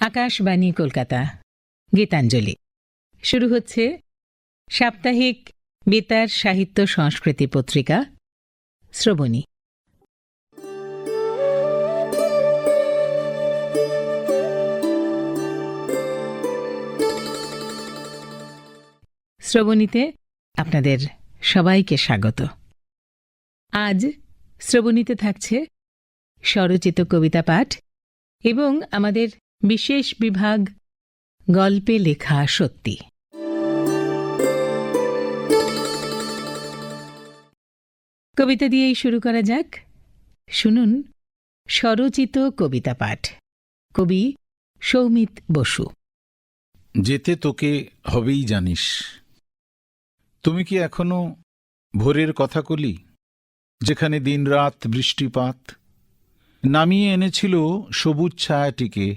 আকাশবাণী কলকাতা গীতাঞ্জলি শুরু হচ্ছে সাপ্তাহিক বেতার সাহিত্য সংস্কৃতি পত্রিকা শ্রবণী। শ্রবণীতে আপনাদের সবাইকে স্বাগত। আজ শ্রবণীতে থাকছে স্বরচিত কবিতা পাঠ এবং আমাদের বিশেষ বিভাগ গল্পে লেখা সত্যি। কবিতা দিয়েই শুরু করা যাক। শুনুন স্বরচিত কবিতা পাঠ, কবি সৌমিত বসু। যেতে তোকে হবেই জানিস। তুমি কি এখনো ভোরের কথা কলি, যেখানে দিনরাত বৃষ্টিপাত নামিয়ে এনেছিল সবুজ ছায়াটিকে,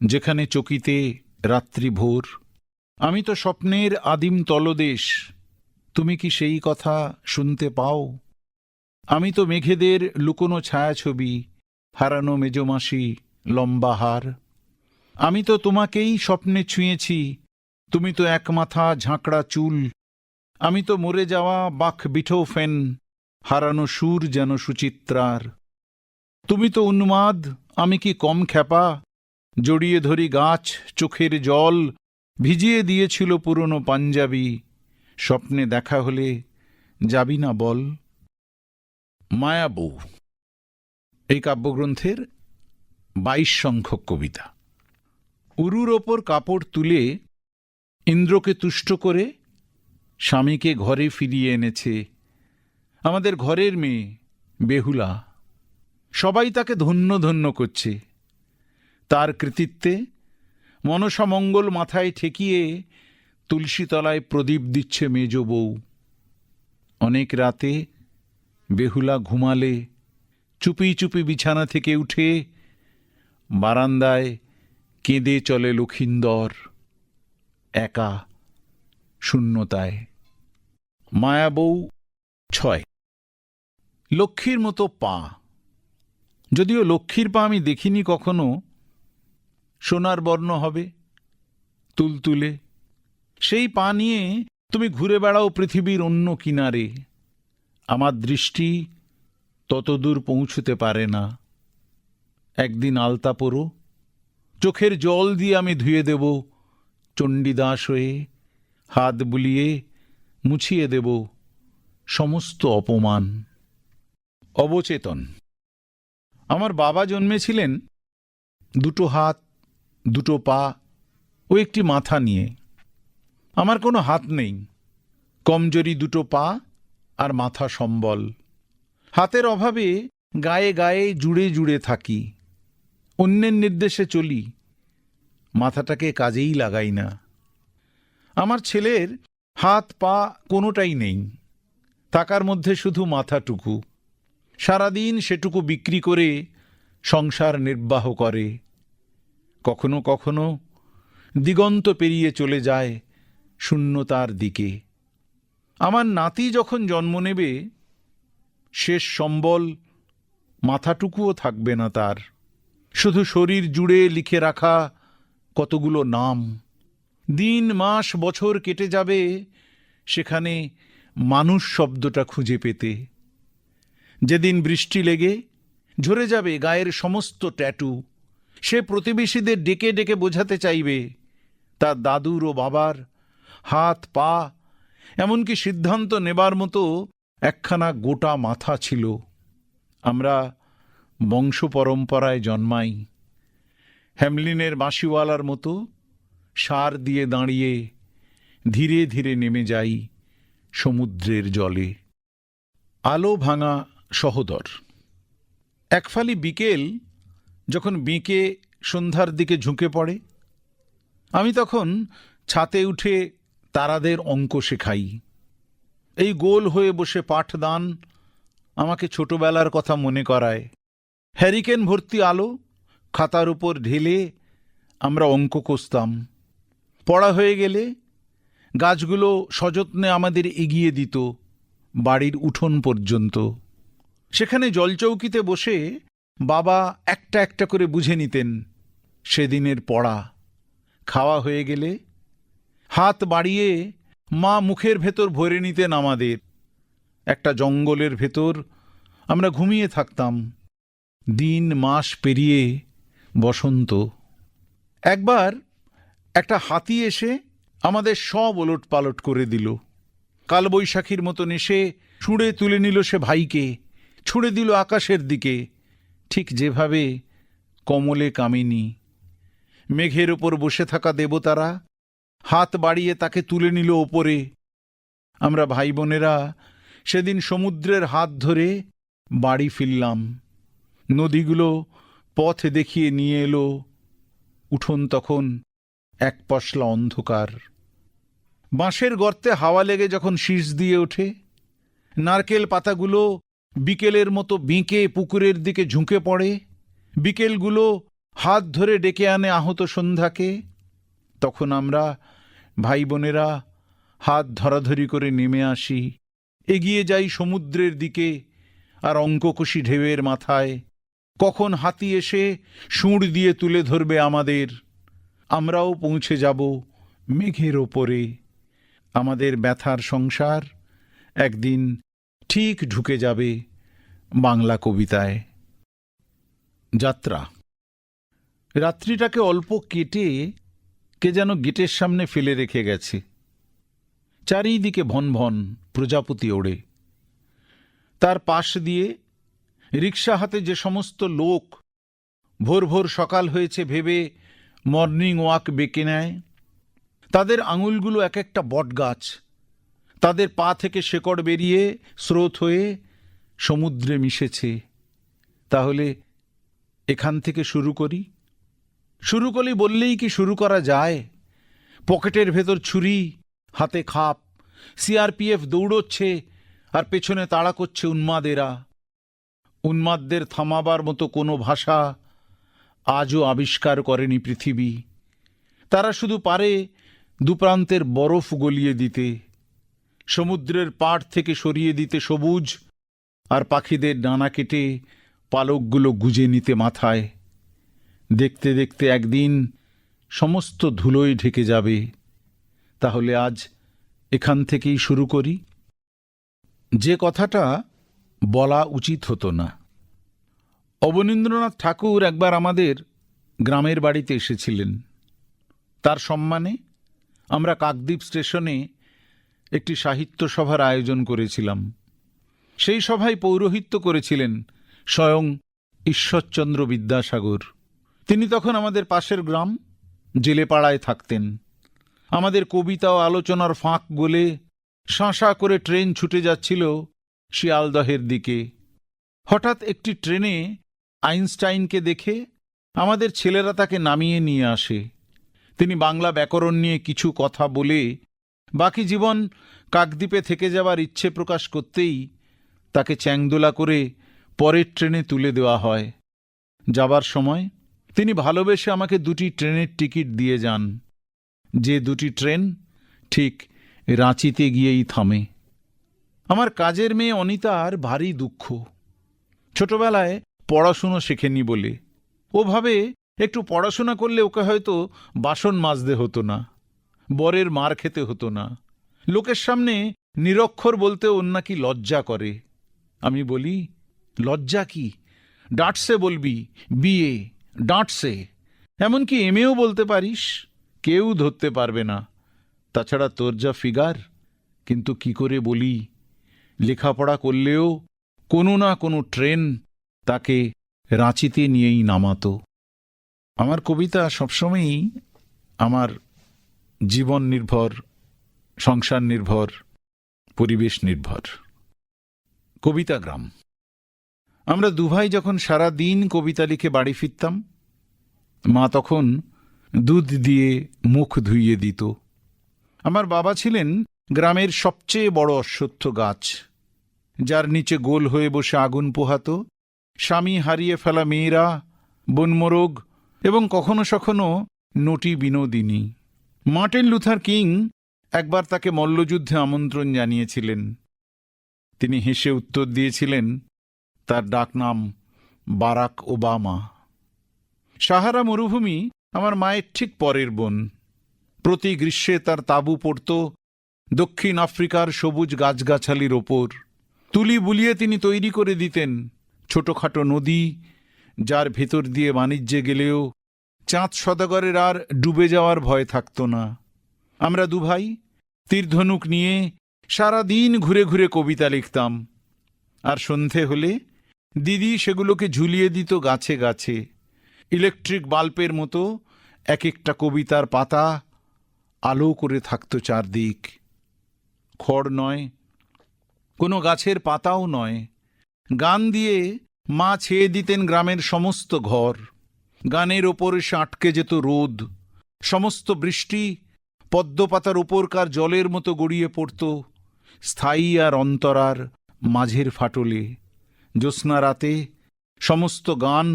যেখানে চকিতে রাত্রি ভোর? আমি তো স্বপ্নের আদিম তলদেশ, তুমি কি সেই কথা শুনতে পাও? আমি তো মেঘেদের লুকোনো ছায়াছবি, হারানো মেজমাসি লম্বা হার। আমি তো তোমাকেই স্বপ্নে ছুঁয়েছি, তুমি তো একমাথা ঝাঁকড়া চুল। আমি তো মরে যাওয়া বাখ বিঠোফেন, হারানো সুর যেন সুচিত্রার। তুমি তো উন্মাদ, আমি কি কম খ্যাপা? জড়িয়ে ধরি গাছ, চোখের জল ভিজিয়ে দিয়েছিল পুরনো পাঞ্জাবি। স্বপ্নে দেখা হলে যাবি না বল? মায়াবউ এই কাব্যগ্রন্থের ২২ সংখ্যক কবিতা। উরুর ওপর কাপড় তুলে ইন্দ্রকে তুষ্ট করে স্বামীকে ঘরে ফিরিয়ে এনেছে আমাদের ঘরের মেয়ে বেহুলা। সবাই তাকে ধন্য ধন্য করছে। তার কৃতিত্বে মনসা মঙ্গল মাথায় ঠেকিয়ে তুলসীতলায় প্রদীপ দিচ্ছে মেজ বউ। অনেক রাতে বেহুলা ঘুমালে চুপি চুপি বিছানা থেকে উঠে বারান্দায় কেঁদে চলে লক্ষিন্দর, একা শূন্যতায়। মায়াবউ ৬। লক্ষ্মীর মতো পা, যদিও লক্ষ্মীর পা আমি দেখিনি কখনো। সোনার বর্ণ হবে, তুলতুলে। সেই পা নিয়ে তুমি ঘুরে বেড়াও পৃথিবীর অন্য কিনারে। আমার দৃষ্টি ততদূর পৌঁছতে পারে না। একদিন আলতা পরো, চোখের জল দিয়ে আমি ধুয়ে দেব চণ্ডীদাস হয়ে। হাত বুলিয়ে মুছিয়ে দেব সমস্ত অপমান। অবচেতন। আমার বাবা জন্মেছিলেন দুটো হাত, দুটো পা ও একটি মাথা নিয়ে। আমার কোনো হাত নেই, কমজোরি দুটো পা আর মাথা সম্বল। হাতের অভাবে গায়ে গায়ে জুড়ে জুড়ে থাকি, অন্যের নির্দেশে চলি, মাথাটাকে কাজেই লাগাই না। আমার ছেলের হাত পা কোনোটাই নেই, থাকার মধ্যে শুধু মাথাটুকু। সারাদিন সেটুকু বিক্রি করে সংসার নির্বাহ করে। কখনো কখনো দিগন্ত পেরিয়ে চলে যায় শূন্যতার দিকে। আমার নাতি যখন জন্ম নেবে, শেষ সম্বল মাথাটুকুও থাকবে না তার। শুধু শরীর জুড়ে লিখে রাখা কতগুলো নাম। দিন মাস বছর কেটে যাবে সেখানে মানুষ শব্দটা খুঁজে পেতে। যেদিন বৃষ্টি লেগে ঝরে যাবে গায়ের সমস্ত ট্যাটু, সে প্রতিবেশীদের ডেকে ডেকে বোঝাতে চাইবে তার দাদুর ও বাবার হাত পা, এমনকি সিদ্ধান্ত নেবার মতো একখানা গোটা মাথা ছিল। আমরা বংশ পরম্পরায় জন্মাই, হ্যামলিনের বাঁশিওয়ালার মতো সার দিয়ে দাঁড়িয়ে ধীরে ধীরে নেমে যাই সমুদ্রের জলে। আলো ভাঙা সহোদর। একফালি বিকেল যখন বিকে সন্ধ্যার দিকে ঝুঁকে পড়ে, আমি তখন ছাতে উঠে তারাদের অঙ্ক শেখাই। এই গোল হয়ে বসে পাঠদান আমাকে ছোটবেলার কথা মনে করায়। হ্যারিকেন ভর্তি আলো খাতার উপর ঢেলে আমরা অঙ্ক কষতাম। পড়া হয়ে গেলে গাছগুলো সযত্নে আমাদের এগিয়ে দিত বাড়ির উঠোন পর্যন্ত। সেখানে জলচৌকিতে বসে বাবা একটা একটা করে বুঝে নিতেন সেদিনের পড়া। খাওয়া হয়ে গেলে হাত বাড়িয়ে মা মুখের ভেতর ভরে নিতেন আমাদের। একটা জঙ্গলের ভেতর আমরা ঘুমিয়ে থাকতাম। দিন মাস পেরিয়ে বসন্ত। একবার একটা হাতি এসে আমাদের সব ওলট পালট করে দিল। কালবৈশাখীর মতন এসে ছুঁড়ে তুলে নিল সে ভাইকে, ছুঁড়ে দিল আকাশের দিকে, ঠিক যেভাবে কমলে কামিনী। মেঘের ওপর বসে থাকা দেবতারা হাত বাড়িয়ে তাকে তুলে নিল ওপরে। আমরা ভাই বোনেরা সেদিন সমুদ্রের হাত ধরে বাড়ি ফিরলাম। নদীগুলো পথ দেখিয়ে নিয়ে এলো। উঠোন তখন এক পশলা অন্ধকার। বাঁশের গর্তে হাওয়া লেগে যখন শীষ দিয়ে ওঠে, নারকেল পাতাগুলো বিকেলের মতো বেঁকে পুকুরের দিকে ঝুঁকে পড়ে, বিকেলগুলো হাত ধরে ডেকে আনে আহত সন্ধ্যাকে, তখন আমরা ভাই বোনেরা হাত ধরাধরি করে নেমে আসি, এগিয়ে যাই সমুদ্রের দিকে। আর অঙ্ককষি ঢেউয়ের মাথায় কখন হাতি এসে সুঁড় দিয়ে তুলে ধরবে আমাদের। আমরাও পৌঁছে যাব মেঘের ওপরে। আমাদের ব্যথার সংসার একদিন ঠিক ঢুকে যাবে বাংলা কবিতায়। যাত্রা। রাত্রিটাকে অল্প কেটে কে যেন গেটের সামনে ফেলে রেখে গেছে। চারিদিকে ভন ভন প্রজাপতি ওড়ে। তার পাশ দিয়ে রিক্সা হাতে যে সমস্ত লোক ভোর ভোর সকাল হয়েছে ভেবে মর্নিং ওয়াক বেঁকে নেয়, তাদের আঙুলগুলো এক একটা বটগাছ। তাদের পা থেকে শেকড় বেরিয়ে স্রোত হয়ে সমুদ্রে মিশেছে। তাহলে এখান থেকে শুরু করি। শুরু করি বললেই কি শুরু করা যায়? পকেটের ভেতর ছুরি, হাতে খাপ, সিআরপিএফ দৌড়চ্ছে আর পেছনে তাড়া করছে উন্মাদেরা। উন্মাদদের থামাবার মতো কোনো ভাষা আজও আবিষ্কার করেনি পৃথিবী। তারা শুধু পারে দুপ্রান্তের বরফ গলিয়ে দিতে, সমুদ্রের পাড় থেকে সরিয়ে দিতে সবুজ, আর পাখিদের ডানা কেটে পালকগুলো গুজে নিতে মাথায়। দেখতে দেখতে একদিন সমস্ত ধুলোয় ঢেকে যাবে। তাহলে আজ এখান থেকেই শুরু করি। যে কথাটা বলা উচিত হতো না। অবনীন্দ্রনাথ ঠাকুর একবার আমাদের গ্রামের বাড়িতে এসেছিলেন। তার সম্মানে আমরা কাকদ্বীপ স্টেশনে একটি সাহিত্য সভার আয়োজন করেছিলাম। সেই সভায় পৌরোহিত্য করেছিলেন স্বয়ং ঈশ্বরচন্দ্র বিদ্যাসাগর। তিনি তখন আমাদের পাশের গ্রাম জেলেপাড়ায় থাকতেন। আমাদের কবিতা ও আলোচনার ফাঁক গলে শাঁসা করে ট্রেন ছুটে যাচ্ছিল শিয়ালদহের দিকে। হঠাৎ একটি ট্রেনে আইনস্টাইনকে দেখে আমাদের ছেলেরা তাকে নামিয়ে নিয়ে আসে। তিনি বাংলা ব্যাকরণ নিয়ে কিছু কথা বলে বাকি জীবন কাকদ্বীপে থেকে যাবার ইচ্ছে প্রকাশ করতেই তাকে চ্যাংদোলা করে পরের ট্রেনে তুলে দেওয়া হয়। যাবার সময় তিনি ভালোবেসে আমাকে 2টি ট্রেনের টিকিট দিয়ে যান, যে 2টি ট্রেন ঠিক রাঁচিতে গিয়েই থামে। আমার কাজের মেয়ে অনিতার ভারী দুঃখ। ছোটবেলায় পড়াশুনো শেখেনি বলে। ও ভাবে একটু পড়াশোনা করলে ওকে হয়তো বাসন মাজতে হতো না, বরের মার খেতে হতো না, লোকের সামনে নিরক্ষর বলতে ওর নাকি লজ্জা করে। আমি বলি, লজ্জা কি? ডাঁটসে বলবি বিয়ে, ডাঁটসে। এমনকি এমএও বলতে পারিস, কেউ ধরতে পারবে না। তাছাড়া তোর যা ফিগার। কিন্তু কি করে বলি? লেখাপড়া করলেও কোনো না কোনো ট্রেন তাকে রাঁচিতে নিয়েই নামাতো। আমার কবিতা সবসময়ই আমার জীবন নির্ভর, সংসার নির্ভর, পরিবেশ নির্ভর। কবিতা গ্রাম। আমরা দুভাই যখন সারা দিন কবিতা লিখে বাড়ি ফিরতাম, মা তখন দুধ দিয়ে মুখ ধুইয়ে দিত। আমার বাবা ছিলেন গ্রামের সবচেয়ে বড় অশ্বত্থ গাছ, যার নিচে গোল হয়ে বসে আগুন পোহাতো স্বামী হারিয়ে ফেলা মেয়েরা, বনমোরগ এবং কখনো সখনো নটি বিনোদিনী। মার্টিন লুথার কিং একবার তাকে মল্লযুদ্ধে আমন্ত্রণ জানিয়েছিলেন। তিনি হেসে উত্তর দিয়েছিলেন, তার ডাকনাম বারাক ওবামা। সাহারা মরুভূমি আমার মায়ের ঠিক পরের বোন। প্রতি গ্রীষ্মে তার তাঁবু পড়ত দক্ষিণ আফ্রিকার সবুজ গাছগাছালির ওপর। তুলি বুলিয়ে তিনি তৈরি করে দিতেন ছোটখাটো নদী, যার ভেতর দিয়ে বাণিজ্যে গেলেও চাঁদ সদাগরের আর ডুবে যাওয়ার ভয় থাকত না। আমরা দুভাই তীরধনুক নিয়ে সারা দিন ঘুরে ঘুরে কবিতা লিখতাম, আর সন্ধে হলে দিদি সেগুলোকে ঝুলিয়ে দিত গাছে গাছে। ইলেকট্রিক বাল্বের মতো এক একটা কবিতার পাতা আলো করে থাকত চারদিক। খড় নয়, কোনো গাছের পাতাও নয়, গান দিয়ে মা ছেয়ে দিতেন গ্রামের সমস্ত ঘর। গানের ওপর এসে আটকে যেত রোদ, সমস্ত বৃষ্টি পদ্মপাতার ওপরকার জলের মতো গড়িয়ে পড়ত স্থায়ী আর অন্তরার মাঝের ফাটলে। জ্যোৎস্না রাতে সমস্ত গান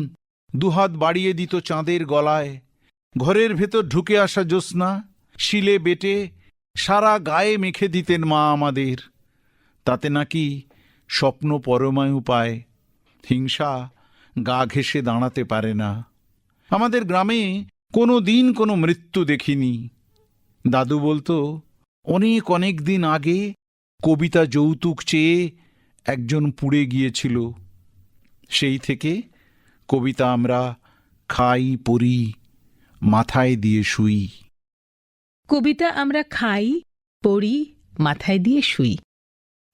দুহাত বাড়িয়ে দিত চাঁদের গলায়। ঘরের ভেতর ঢুকে আসা জ্যোৎস্না শিলে বেটে সারা গায়ে মেখে দিতেন মা আমাদের। তাতে নাকি স্বপ্ন পরমায়ু পায়, হিংসা গা ঘেঁষে দাঁড়াতে পারে না। আমাদের গ্রামে কোনো দিন কোনো মৃত্যু দেখিনি। দাদু বলতো, অনেক অনেক দিন আগে কবিতা যৌতুক চেয়ে একজন পুড়ে গিয়েছিল। সেই থেকে কবিতা আমরা খাই, পড়ি, মাথায় দিয়ে শুই। কবিতা আমরা খাই, পড়ি, মাথায় দিয়ে শুই।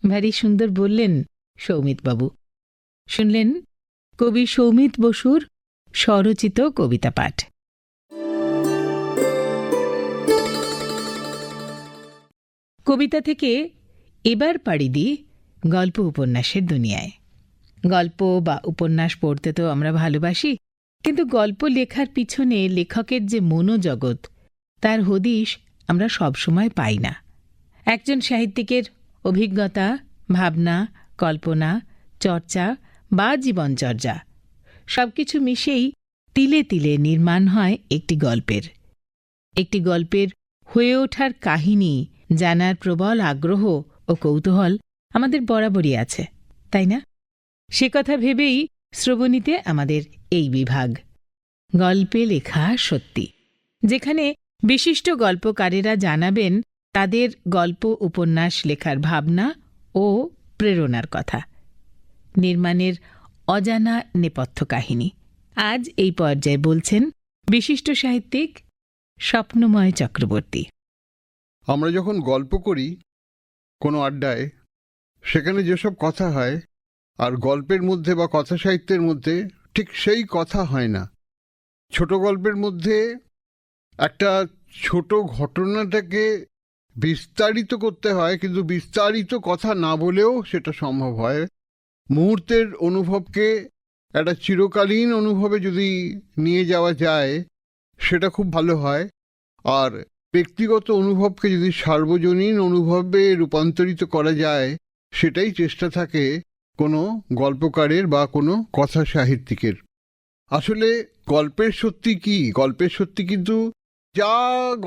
ভারী সুন্দর বললেন সৌমিতবাবু। শুনলেন কবি সৌমিত বসুর স্বরচিত কবিতা পাঠ। কবিতা থেকে এবার পাড়ি দিই গল্প উপন্যাসের দুনিয়ায়। গল্প বা উপন্যাস পড়তে তো আমরা ভালোবাসি, কিন্তু গল্প লেখার পিছনে লেখকের যে মনোজগৎ, তার হদিশ আমরা সবসময় পাই না। একজন সাহিত্যিকের অভিজ্ঞতা, ভাবনা, কল্পনা, চর্চা বা জীবনচর্যা সবকিছু মিশেই তিলে তিলে নির্মাণ হয় একটি গল্পের। একটি গল্পের হয়ে ওঠার কাহিনী জানার প্রবল আগ্রহ ও কৌতূহল আমাদের বরাবরই আছে, তাই না? সে কথা ভেবেই শ্রবণীতে আমাদের এই বিভাগ, গল্পে লেখা সত্যি, যেখানে বিশিষ্ট গল্পকারেরা জানাবেন তাদের গল্প উপন্যাস লেখার ভাবনা ও প্রেরণার কথা, নির্মাণের অজানা নেপথ্য কাহিনী। আজ এই পর্যায়ে বলছেন বিশিষ্ট সাহিত্যিক স্বপ্নময় চক্রবর্তী। আমরা যখন গল্প করি কোনো আড্ডায়, সেখানে যেসব কথা হয় আর গল্পের মধ্যে বা কথা সাহিত্যের মধ্যে ঠিক সেই কথা হয় না। ছোট গল্পের মধ্যে একটা ছোট ঘটনাটাকে বিস্তারিত করতে হয়, কিন্তু বিস্তারিত কথা না বলেও সেটা সম্ভব হয়। মুহূর্তের অনুভবকে একটা চিরকালীন অনুভবে যদি নিয়ে যাওয়া যায় সেটা খুব ভালো হয়। আর ব্যক্তিগত অনুভবকে যদি সার্বজনীন অনুভবে রূপান্তরিত করা যায়, সেটাই চেষ্টা থাকে কোনো গল্পকারের বা কোনো কথা সাহিত্যিকের। আসলে গল্পের সত্যি কি? গল্পের সত্যি কিন্তু যা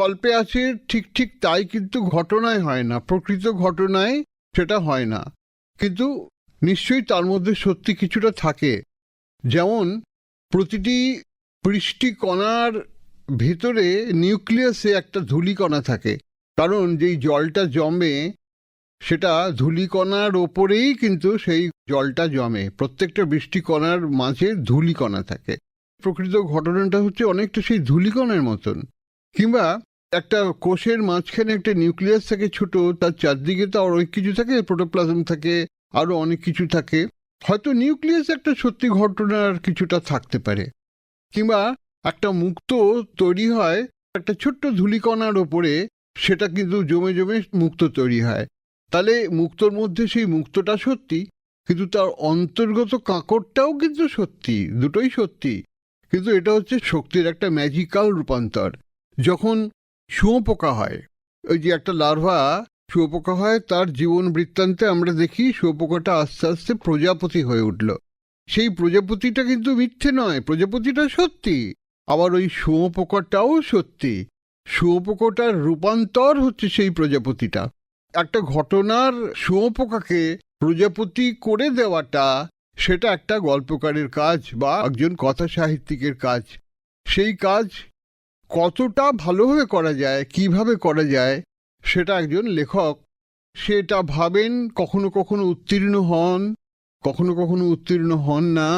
গল্পে আছে ঠিক ঠিক তাই কিন্তু ঘটনায় হয় না, প্রকৃত ঘটনায় সেটা হয় না, কিন্তু নিশ্চয়ই তার মধ্যে সত্যি কিছুটা থাকে। যেমন প্রতিটি বৃষ্টিকণার ভিতরে নিউক্লিয়াসে একটা ধূলিকণা থাকে, কারণ যেই জলটা জমে সেটা ধূলিকণার ওপরেই কিন্তু সেই জলটা জমে। প্রত্যেকটা বৃষ্টিকণার মাঝে ধূলিকণা থাকে। প্রকৃত ঘটনাটা হচ্ছে অনেকটা সেই ধূলিকণার মতন। কিংবা একটা কোষের মাঝখানে একটা নিউক্লিয়াস থাকে ছোট, তার চারদিকে তো আর অনেক কিছু থাকে, প্রোটোপ্লাজম থাকে, আরও অনেক কিছু থাকে। হয়তো নিউক্লিয়াস একটা সত্যি ঘটনার কিছুটা থাকতে পারে। কিংবা একটা মুক্ত তৈরি হয় একটা ছোট্ট ধূলিকণার ওপরে, সেটা কিন্তু জমে জমে মুক্ত তৈরি হয়। তাহলে মুক্তর মধ্যে সেই মুক্তটা সত্যি, কিন্তু তার অন্তর্গত কাঁকড়টাও কিন্তু সত্যি, দুটোই সত্যি। কিন্তু এটা হচ্ছে শক্তির একটা ম্যাজিক্যাল রূপান্তর। যখন শুঁয়োপোকা হয়, ওই যে একটা লার্ভা শুঁয়োপোকা হয়, তার জীবন বৃত্তান্তে আমরা দেখি শুঁয়োপোকাটা আস্তে আস্তে প্রজাপতি হয়ে উঠল। সেই প্রজাপতিটা কিন্তু মিথ্যে নয়, প্রজাপতিটা সত্যি। আবার ওই শুঁয়োপোকাটাও সত্যি। শুঁয়োপোকাটার রূপান্তর হচ্ছে সেই প্রজাপতিটা। একটা ঘটনার শুঁয়োপোকাকে প্রজাপতি করে দেওয়াটা, সেটা একটা গল্পকারের কাজ বা একজন কথা সাহিত্যিকের কাজ। সেই কাজ কতটা ভালোভাবে করা যায়, কিভাবে করা যায়, সেটা একজন লেখক সেটা ভাবেন, কখনো কখনো উত্তীর্ণ হন, কখনো কখনো উত্তীর্ণ হন না।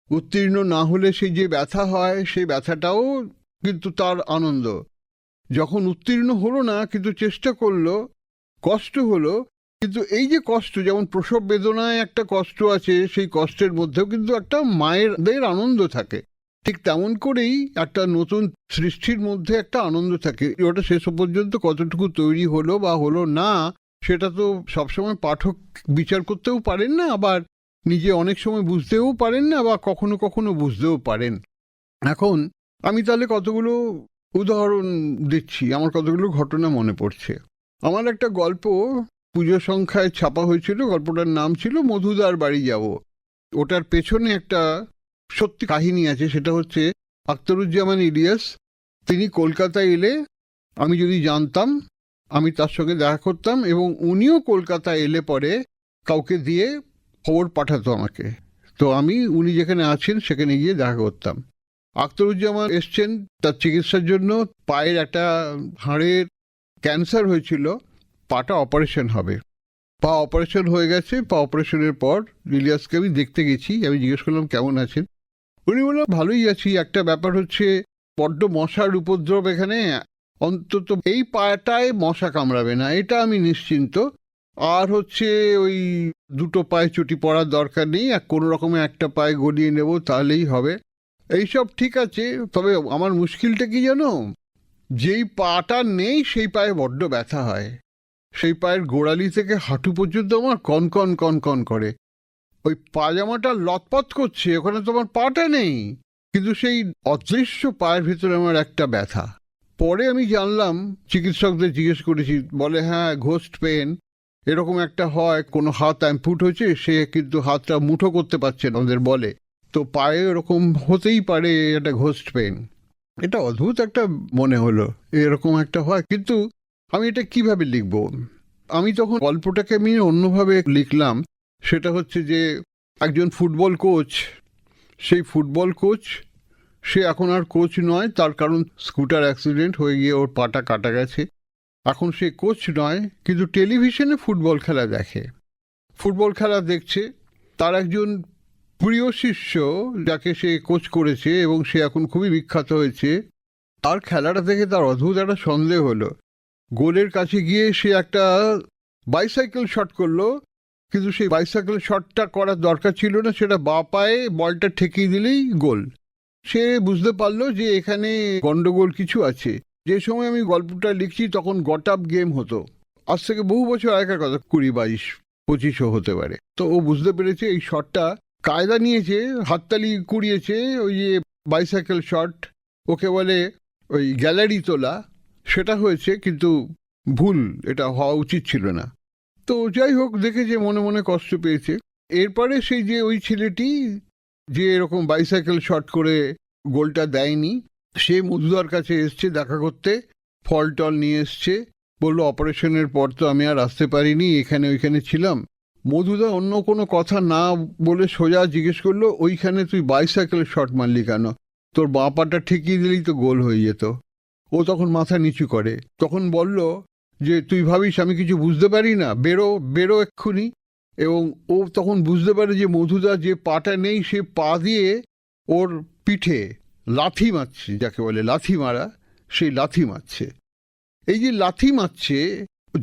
উত্তীর্ণ না হলে সেই যে ব্যথা হয়, সেই ব্যথাটাও কিন্তু তার আনন্দ। যখন উত্তীর্ণ হলো না কিন্তু চেষ্টা করলো, কষ্ট হলো, কিন্তু এই যে কষ্ট, যেমন প্রসব বেদনায় একটা কষ্ট আছে, সেই কষ্টের মধ্যেও কিন্তু একটা মায়েরদের আনন্দ থাকে। ঠিক তেমন করেই একটা নতুন সৃষ্টির মধ্যে একটা আনন্দ থাকে। ওটা শেষ পর্যন্ত কতটুকু তৈরি হলো বা হলো না, সেটা তো সবসময় পাঠক বিচার করতেও পারেন না, আবার নিজে অনেক সময় বুঝতেও পারেন না, বা কখনো কখনো বুঝতেও পারেন। এখন আমি তাহলে কতগুলো উদাহরণ দিচ্ছি, আমার কতগুলো ঘটনা মনে পড়ছে। আমার একটা গল্প পুজো সংখ্যায় ছাপা হয়েছিল, গল্পটার নাম ছিল মধুদার বাড়ি যাব। ওটার পেছনে একটা সত্যি কাহিনী আছে, সেটা হচ্ছে আখতারুজ্জামান ইলিয়াস, তিনি কলকাতায় এলে আমি যদি জানতাম, আমি তার সঙ্গে দেখা করতাম, এবং উনিও কলকাতায় এলে পরে কাউকে দিয়ে খবর পাঠাতো আমাকে। তো আমি উনি যেখানে আছেন সেখানে গিয়ে দেখা করতাম। আখতারুজ্জামান এসছেন তার চিকিৎসার জন্য, পায়ের একটা হাড়ের ক্যান্সার হয়েছিল, পাটা অপারেশন হবে। পা অপারেশন হয়ে গেছে। পা অপারেশনের পর ইলিয়াসকে আমি দেখতে গেছি, আমি জিজ্ঞেস করলাম কেমন আছেন। উনি বললেন ভালোই আছি, একটা ব্যাপার হচ্ছে বড্ড মশার উপদ্রব এখানে, অন্তত এই পাটায় মশা কামড়াবে না, এটা আমি নিশ্চিন্ত। আর হচ্ছে ওই দুটো পায়ে চটি পড়ার দরকার নেই, কোনো রকমে একটা পায়ে গলিয়ে নেব তাহলেই হবে। এইসব ঠিক আছে, তবে আমার মুশকিলটা কি জানো, যেই পাটা নেই সেই পায়ে বড্ড ব্যথা হয়। সেই পায়ের গোড়ালি থেকে হাঁটু পর্যন্ত আমার কনকন কনকন করে। ওই পাজামাটা লতপত করছে, ওখানে তোমার পাটা নেই, কিন্তু সেই অদৃশ্য পায়ের ভিতরে আমার একটা ব্যথা। পরে আমি জানলাম, চিকিৎসকদের জিজ্ঞেস করেছি, বলে হ্যাঁ ঘোস্ট পেন এরকম একটা হয়, কোনো হাত অ্যাম্পুট হয়েছে, সে কিন্তু হাতটা মুঠো করতে পারছে না ওদের বলে, তো পায়ে এরকম হতেই পারে, এটা ঘোস্ট পেন। এটা অদ্ভুত একটা মনে হলো, এরকম একটা হয়। কিন্তু আমি এটা কিভাবে লিখব? আমি তখন গল্পটাকে আমি অন্যভাবে লিখলাম। সেটা হচ্ছে যে একজন ফুটবল কোচ, সেই ফুটবল কোচ সে এখন আর কোচ নয়, তার কারণ স্কুটার অ্যাক্সিডেন্ট হয়ে গিয়ে ওর পাটা কাটা গেছে। এখন সে কোচ নয়, কিন্তু টেলিভিশনে ফুটবল খেলা দেখে, ফুটবল খেলা দেখছে। তার একজন প্রিয় শিষ্য যাকে সে কোচ করেছে এবং সে এখন খুবই বিখ্যাত হয়েছে, তার খেলাটা দেখে তার অদ্ভুত একটা সন্দেহ হলো। গোলের কাছে গিয়ে সে একটা বাইসাইকেল শট করলো, কিন্তু সেই বাইসাইকেল শটটা করার দরকার ছিল না, সেটা বাঁ পায়ে বলটা ঠেকিয়ে দিলেই গোল। সে বুঝতে পারলো যে এখানে গন্ডগোল কিছু আছে। যে সময় আমি গল্পটা লিখছি তখন গট আপ গেম হতো, আজ থেকে বহু বছর আগের কথা, 20-22-25 হতে পারে। তো ও বুঝতে পেরেছে এই শটটা কায়দা নিয়েছে, হাততালি কুড়িয়েছে, ওই যে বাইসাইকেল শট, ওকে বলে ওই গ্যালারি তোলা, সেটা হয়েছে, কিন্তু ভুল, এটা হওয়া উচিত ছিল না। তো যাই হোক, দেখে যে মনে মনে কষ্ট পেয়েছে। এরপরে সেই যে ওই ছেলেটি যে এরকম বাইসাইকেল শট করে গোলটা দেয়নি, সে মধুদার কাছে এসছে দেখা করতে, ফল টল নিয়ে এসছে, বললো অপারেশনের পর তো আমি আর আসতে পারিনি, এখানে ওইখানে ছিলাম। মধুদা অন্য কোনো কথা না বলে সোজা জিজ্ঞেস করলো, ওইখানে তুই বাইসাইকেল শট মারলি কেন? তোর বাঁ পাটা ঠেকিয়ে দিলেই তো গোল হয়ে যেত। ও তখন মাথা নিচু করে, তখন বলল যে তুই ভাবিস আমি কিছু বুঝতে পারি না, বেরো বেরো এক্ষুনি। এবং ও তখন বুঝতে পারে যে মধুদা যে পাটা নেই সে পা দিয়ে ওর পিঠে লাথি মারছে, যাকে বলে লাথি মারা, সেই লাথি মারছে। এই যে লাথি মারছে,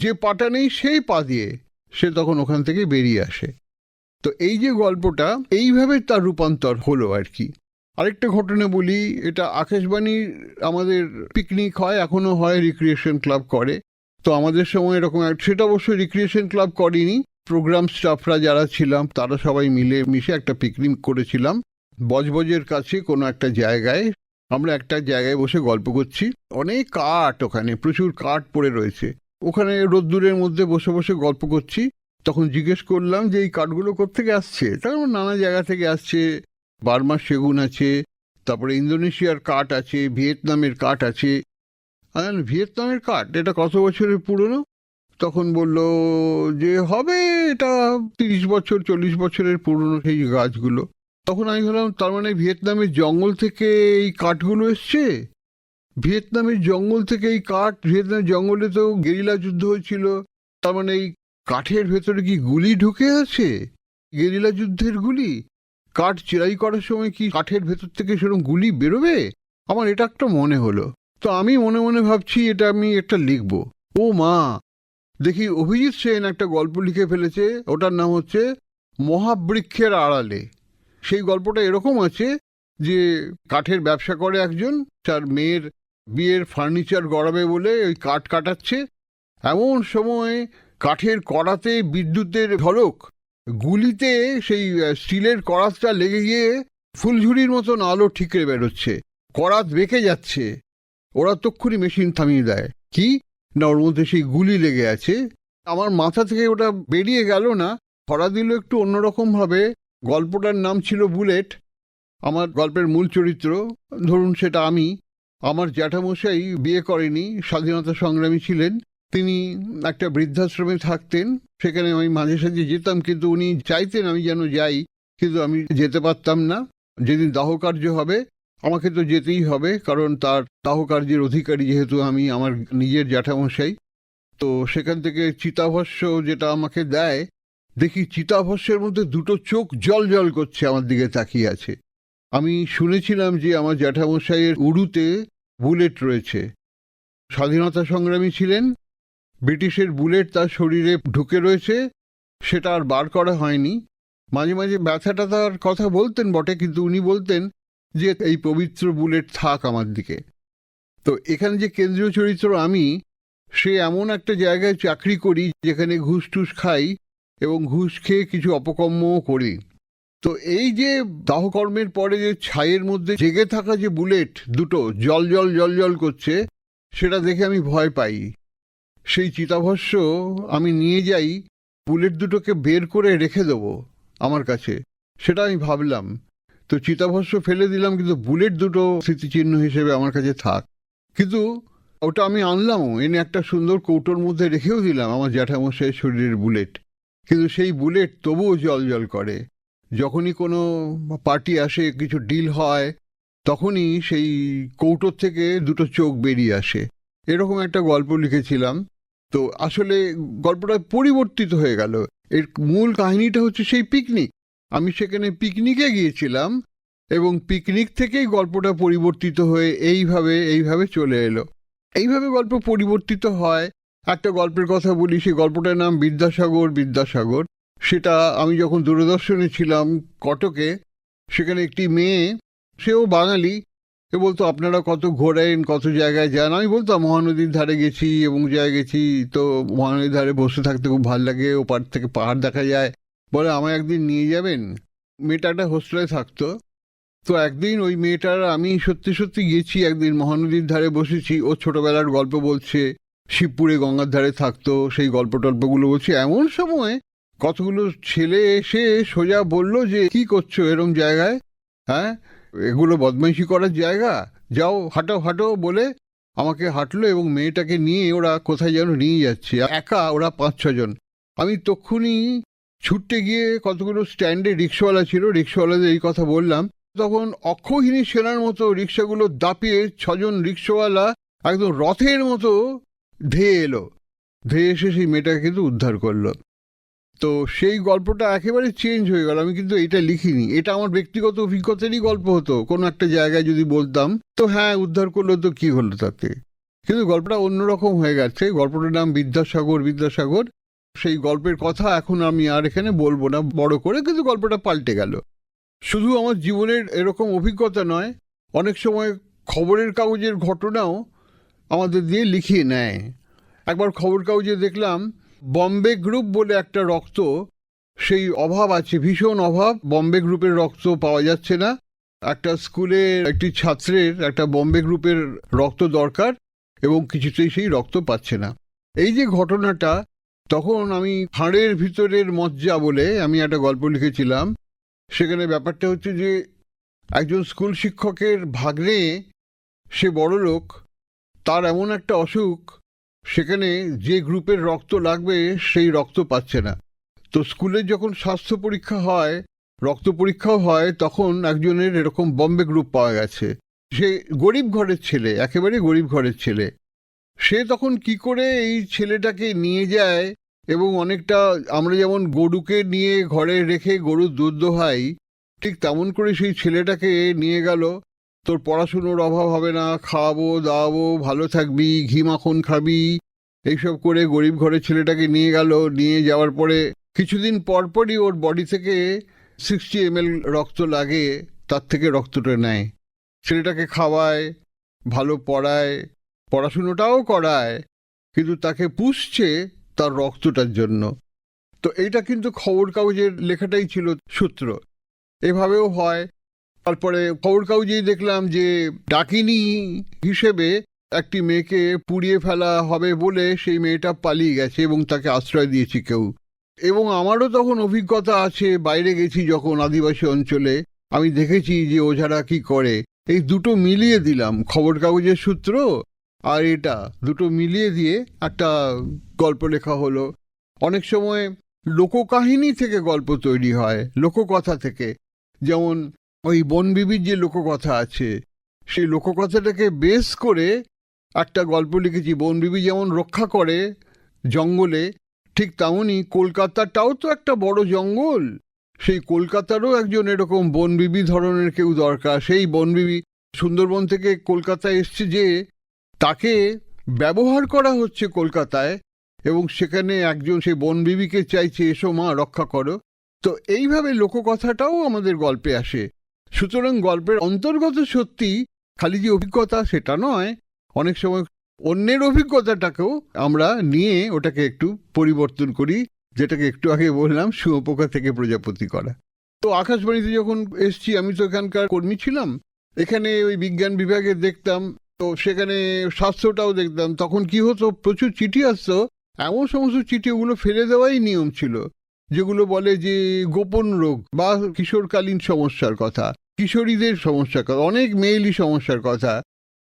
যে পাটা নেই সেই পা দিয়ে, সে তখন ওখান থেকে বেরিয়ে আসে। তো এই যে গল্পটা এইভাবে তার রূপান্তর হলো আর কি। আরেকটা ঘটনা বলি, এটা আকাশবাণীর আমাদের পিকনিক হয়, এখনো হয়, রিক্রিয়েশন ক্লাব করে। তো আমাদের সময় এরকম সেটা অবশ্যই রিক্রিয়েশন ক্লাব করেনি, প্রোগ্রাম স্টাফরা যারা ছিলাম তারা সবাই মিলে মিশে একটা পিকনিক করেছিলাম বজবজের কাছে কোনো একটা জায়গায়। আমরা একটা জায়গায় বসে গল্প করছি, অনেক কাঠ, ওখানে প্রচুর কাঠ পড়ে রয়েছে, ওখানে রোদ্দুরের মধ্যে বসে বসে গল্প করছি। তখন জিজ্ঞেস করলাম যে এই কাঠগুলো কোত্থেকে আসছে? তখন নানা জায়গা থেকে আসছে, বার্মার সেগুন আছে, তারপরে ইন্দোনেশিয়ার কাঠ আছে, ভিয়েতনামের কাঠ আছে। ভিয়েতনামের কাঠ, এটা কত বছরের পুরনো? তখন বলল যে হবে এটা 30 বছর 40 বছরের পুরনো সেই গাছগুলো। তখন আমি ভাবলাম তার মানে ভিয়েতনামের জঙ্গল থেকে এই কাঠগুলো এসছে। ভিয়েতনামের জঙ্গল থেকে এই কাঠ, ভিয়েতনামের জঙ্গলে তো গেরিলা যুদ্ধ হয়েছিল, তার মানে এই কাঠের ভেতরে কি গুলি ঢুকে আছে? গেরিলা যুদ্ধের গুলি? কাঠ চেরাই করার সময় কি কাঠের ভেতর থেকে সেরকম গুলি বেরোবে? আমার এটা একটা মনে হলো। তো আমি মনে মনে ভাবছি এটা আমি একটা লিখব। ও মা, দেখি অভিজিৎ সেন একটা গল্প লিখে ফেলেছে, ওটার নাম হচ্ছে মহাবৃক্ষের আড়ালে। সেই গল্পটা এরকম আছে যে কাঠের ব্যবসা করে একজন, তার মেয়ের বিয়ের ফার্নিচার গড়াবে বলে ওই কাঠ কাটাচ্ছে, এমন সময় কাঠের কড়াতে বিদ্যুতের ঝলক, গুলিতে সেই স্টিলের কড়াতটা লেগে গিয়ে ফুলঝুরির মতন আলো ঠিকরে বেরোচ্ছে, কড়াত বেঁকে যাচ্ছে। ওরা তক্ষুনি মেশিন থামিয়ে দেয়। কি না, ওর মধ্যে সেই গুলি লেগে আছে। আমার মাথা থেকে ওটা বেরিয়ে গেল না, ধরা দিল একটু অন্যরকম ভাবে। গল্পটার নাম ছিল বুলেট। আমার গল্পের মূল চরিত্র ধরুন সেটা আমি। আমার জ্যাঠামশাই বিয়ে করেনি, স্বাধীনতা সংগ্রামী ছিলেন। তিনি একটা বৃদ্ধাশ্রমে থাকতেন, সেখানে আমি মাঝে সাঝে যেতাম, কিন্তু উনি চাইতেন আমি যেন যাই, কিন্তু আমি যেতে পারতাম না। যেদিন দাহকার্য হবে আমাকে তো যেতেই হবে, কারণ তার দাহকার্যের অধিকারী যেহেতু আমি, আমার নিজের জ্যাঠামশাই। তো সেখান থেকে চিতাভস্য যেটা আমাকে দেয়, দেখি চিতাভস্যের মধ্যে দুটো চোখ জল জল করছে, আমার দিকে তাকিয়ে আছে। আমি শুনেছিলাম যে আমার জ্যাঠামশাইয়ের উড়ুতে বুলেট রয়েছে। স্বাধীনতা সংগ্রামী ছিলেন, ব্রিটিশের বুলেট তার শরীরে ঢুকে রয়েছে, সেটা আর বার করা হয়নি। মাঝে মাঝে ব্যথাটা তার কথা বলতেন বটে, কিন্তু উনি বলতেন যে এই পবিত্র বুলেট থাক আমার দিকে। তো এখানে যে কেন্দ্রীয় চরিত্র আমি, সে এমন একটা জায়গায় চাকরি করি যেখানে ঘুষ টুস খাই এবং ঘুষ খেয়ে কিছু অপকর্মও করি। তো এই যে দাহকর্মের পরে যে ছাইয়ের মধ্যে জেগে থাকা যে বুলেট দুটো জল জল জল জল করছে, সেটা দেখে আমি ভয় পাই। সেই চিতাভস্য আমি নিয়ে যাই, বুলেট দুটোকে বের করে রেখে দেবো আমার কাছে, সেটা আমি ভাবলাম। তো চিতাভস্য ফেলে দিলাম, কিন্তু বুলেট দুটো স্মৃতিচিহ্ন হিসেবে আমার কাছে থাক। কিন্তু ওটা আমি আনলামও, এনে একটা সুন্দর কৌটোর মধ্যে রেখেও দিলাম আমার জ্যাঠামশাইয়ের শরীরের বুলেট। কিন্তু সেই বুলেট তবুও জল জল করে। যখনই কোনো পার্টি আসে, কিছু ডিল হয়, তখনই সেই কৌটোর থেকে দুটো চোখ বেরিয়ে আসে। এরকম একটা গল্প লিখেছিলাম। তো আসলে গল্পটা পরিবর্তিত হয়ে গেল। এর মূল কাহিনীটা হচ্ছে সেই পিকনিক। আমি সেখানে পিকনিকে গিয়েছিলাম এবং পিকনিক থেকেই গল্পটা পরিবর্তিত হয়ে এইভাবে চলে এলো। এইভাবে গল্প পরিবর্তিত হয়। একটা গল্পের কথা বলি, সেই গল্পটার নাম বিদ্যাসাগর। সেটা আমি যখন দূরদর্শনে ছিলাম কটকে, সেখানে একটি মেয়ে, সেও বাঙালি, এ বলতো আপনারা কত ঘোরেন, কত জায়গায় যান। আমি বলতাম মহানদীর ধারে গেছি এবং জায়গায় গেছি, তো মহানদীর ধারে বসে থাকতে খুব ভালো লাগে, ওপার থেকে পাহাড় দেখা যায়। বলে আমায় একদিন নিয়ে যাবেন। মেয়েটা একটা হোস্টেলে থাকতো। তো একদিন ওই মেয়েটার আমি সত্যি সত্যি গেছি, একদিন মহানদীর ধারে বসেছি। ও ছোটবেলার গল্প বলছে, শিবপুরে গঙ্গার ধারে থাকতো, সেই টল্পগুলো বলছে। এমন সময় কতগুলো ছেলে এসে সোজা বলল যে কি করছো এরম জায়গায়, হ্যাঁ এগুলো বদমাইশি করার জায়গা, যাও হাঁটো হাঁটো বলে আমাকে হাঁটলো এবং মেয়েটাকে নিয়ে ওরা কোথায় যেন নিয়ে যাচ্ছে, একা ওরা 5-6 জন। আমি তক্ষুনি ছুটতে গিয়ে কতগুলো স্ট্যান্ডে রিক্সাওয়ালা ছিল, রিক্সাওয়ালাদের এই কথা বললাম। তখন অক্ষৌহিনী সেনার মতো রিক্সাগুলো দাপিয়ে 6 জন রিক্সাওয়ালা একদম রথের মতো ধেয়ে এলো, ধেয়ে এসে সেই মেয়েটাকে কিন্তু উদ্ধার করলো। তো সেই গল্পটা একেবারে চেঞ্জ হয়ে গেল। আমি কিন্তু এটা লিখিনি, এটা আমার ব্যক্তিগত অভিজ্ঞতারই গল্প হতো। কোনো একটা জায়গায় যদি বলতাম, তো হ্যাঁ উদ্ধার করলো তো কি হলো তাতে। কিন্তু গল্পটা অন্যরকম হয়ে গেছে। গল্পটার নাম বিদ্যাসাগর। সেই গল্পের কথা এখন আমি আর এখানে বলবো না বড় করে, কিন্তু গল্পটা পাল্টে গেল। শুধু আমার জীবনের এরকম অভিজ্ঞতা নয়, অনেক সময় খবরের কাগজের ঘটনাও আমাদের দিয়ে লিখিয়ে নেয়। একবার খবর কাগজে দেখলাম বম্বে গ্রুপ বলে একটা রক্ত, সেই অভাব আছে, ভীষণ অভাব, বম্বে গ্রুপের রক্ত পাওয়া যাচ্ছে না। একটা স্কুলের একটি ছাত্রের একটা বম্বে গ্রুপের রক্ত দরকার এবং কিছুতেই সেই রক্ত পাচ্ছে না। এই যে ঘটনাটা, তখন আমি হাড়ের ভিতরের মজ্জা বলে আমি একটা গল্প লিখেছিলাম। সেখানে ব্যাপারটা হচ্ছে যে একজন স্কুল শিক্ষকের ভাগ্নে, সে বড় লোক, তার এমন একটা অসুখ, সেখানে যে গ্রুপের রক্ত লাগবে সেই রক্ত পাচ্ছে না। তো স্কুলে যখন স্বাস্থ্য পরীক্ষা হয়, রক্ত পরীক্ষাও হয়, তখন একজনের এরকম বম্বে গ্রুপ পাওয়া গেছে। সে গরিব ঘরের ছেলে, একেবারে গরিব ঘরের ছেলে। সে তখন কি করে এই ছেলেটাকে নিয়ে যায় এবং অনেকটা আমরা যেমন গরুকে নিয়ে ঘরে রেখে গরুর দুধ দোহাই, ঠিক তেমন করে সেই ছেলেটাকে নিয়ে গেল। তোর পড়াশুনোর অভাব হবে না, খাওয়াবো দাওয়াবো, ভালো থাকবি, ঘি মাখন খাবি, এইসব করে গরিব ঘরের ছেলেটাকে নিয়ে গেল। নিয়ে যাওয়ার পরে কিছুদিন পরপরই ওর বডি থেকে 60 ml রক্ত লাগে, তার থেকে রক্তটা নেয়, ছেলেটাকে খাওয়ায়, ভালো পড়ায়, পড়াশুনোটাও করায়, কিন্তু তাকে পুষছে তার রক্তটার জন্য। তো এইটা কিন্তু খবর কাগজের লেখাটাই ছিল সূত্র। এভাবেও হয়। তারপরে খবর কাগজেই দেখলাম যে ডাকিনী হিসেবে একটি মেয়েকে পুড়িয়ে ফেলা হবে বলে সেই মেয়েটা পালিয়ে গেছে এবং তাকে আশ্রয় দিয়েছে কেউ। এবং আমারও তখন অভিজ্ঞতা আছে, বাইরে গেছি যখন আদিবাসী অঞ্চলে, আমি দেখেছি যে ওঝারা কি করে। এই দুটো মিলিয়ে দিলাম, খবর কাগজের সূত্র আর এটা দুটো মিলিয়ে দিয়ে একটা গল্প লেখা হলো। অনেক সময় লোককাহিনী থেকে গল্প তৈরি হয়, লোককথা থেকে। যেমন ওই বনবিবির যে লোককথা আছে, সেই লোককথাটাকে বেস করে একটা গল্প লিখেছি। বনবিবি যেমন রক্ষা করে জঙ্গলে, ঠিক তেমনই কলকাতাটাও তো একটা বড় জঙ্গল। সেই কলকাতারও একজন এরকম বনবিবি ধরনের কেউ দরকার। সেই বনবিবি সুন্দরবন থেকে কলকাতায় এসছে, যে তাকে ব্যবহার করা হচ্ছে কলকাতায়, এবং সেখানে একজন সেই বনবিবিকে চাইছে, এসো মা রক্ষা করো। তো এইভাবে লোককথাটাও আমাদের গল্পে আসে। সুতরাং গল্পের অন্তর্গত সত্যি খালি যে অভিজ্ঞতা সেটা নয়, অনেক সময় অন্যের অভিজ্ঞতাটাকেও আমরা নিয়ে ওটাকে একটু পরিবর্তন করি, যেটাকে একটু আগে বললাম শুঁয়োপোকা থেকে প্রজাপতি করা। তো আকাশবাণীতে যখন এসছি, আমি তো এখানকার কর্মী ছিলাম, এখানে ওই বিজ্ঞান বিভাগে দেখতাম, তো সেখানে স্বাস্থ্যটাও দেখতাম। তখন কি হতো, প্রচুর চিঠি আসতো, এমন সমস্ত চিঠি ওগুলো ফেলে দেওয়াই নিয়ম ছিল, যেগুলো বলে যে গোপন রোগ বা কিশোরকালীন সমস্যার কথা, কিশোরীদের সমস্যার কথা, অনেক মেয়েলি সমস্যার কথা,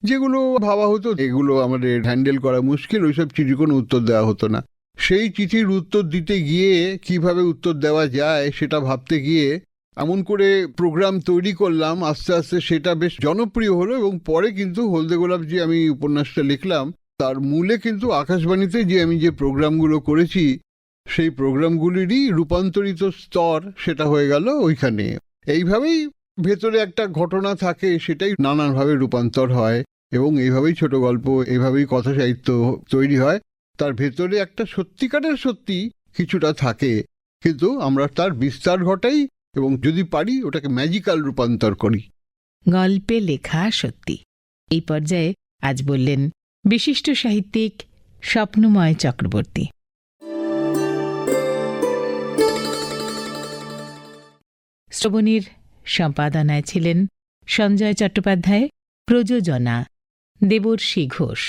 যেগুলো ভাবা হতো এগুলো আমাদের হ্যান্ডেল করা মুশকিল, ওইসব চিঠি কোনো উত্তর দেওয়া হতো না। সেই চিঠির উত্তর দিতে গিয়ে কিভাবে উত্তর দেওয়া যায় সেটা ভাবতে গিয়ে এমন করে প্রোগ্রাম তৈরি করলাম, আস্তে আস্তে সেটা বেশ জনপ্রিয় হলো। এবং পরে কিন্তু হলদে গোলাপ যে আমি উপন্যাসটা লিখলাম, তার মূলে কিন্তু আকাশবাণীতে যে আমি যে প্রোগ্রামগুলো করেছি, সেই প্রোগ্রামগুলিরই রূপান্তরিত স্তর সেটা হয়ে গেল ওইখানে। এইভাবেই ভেতরে একটা ঘটনা থাকে, সেটাই নানানভাবে রূপান্তর হয়, এবং এইভাবেই ছোট গল্প, এইভাবেই কথা সাহিত্য তৈরি হয়। তার ভেতরে একটা সত্যিকারের সত্যি কিছুটা থাকে, কিন্তু আমরা তার বিস্তার ঘটাই এবং যদি পারি ওটাকে ম্যাজিক্যাল রূপান্তর করি। গল্পে লেখা সত্যি, এই পর্যায়ে আজ বললেন বিশিষ্ট সাহিত্যিক স্বপ্নময় চক্রবর্তী। শ্রবণীর সম্পাদনায় ছিলেন সঞ্জয় চট্টোপাধ্যায়, প্রযোজনা দেবর্ষী ঘোষ।